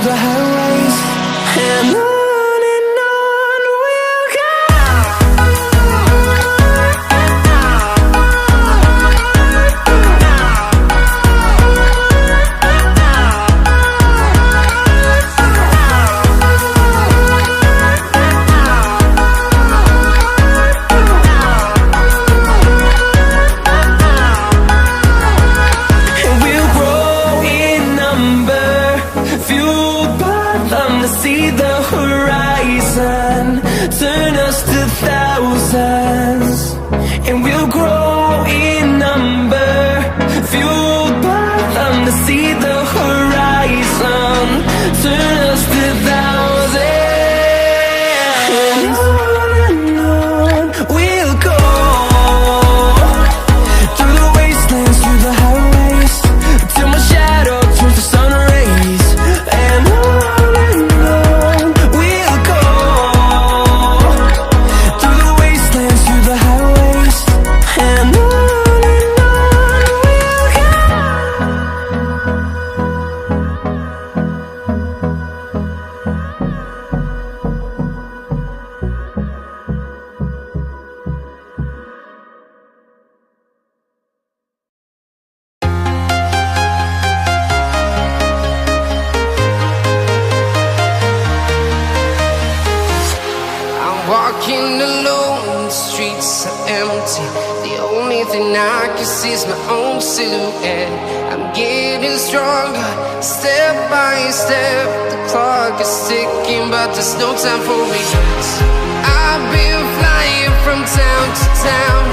the highways, and on we'll go. See the horizon, turn us to thousands, and we'll grow in number, fueled by them to see the horizon, turn us to thousands, and on we'll go, through the wastelands, through the highways, till my shadow turns to sun rays, and on walking alone, the streets are empty. The only thing I can see is my own silhouette. I'm getting stronger, step by step. The clock is ticking, but there's no time for me. I've been flying from town to town,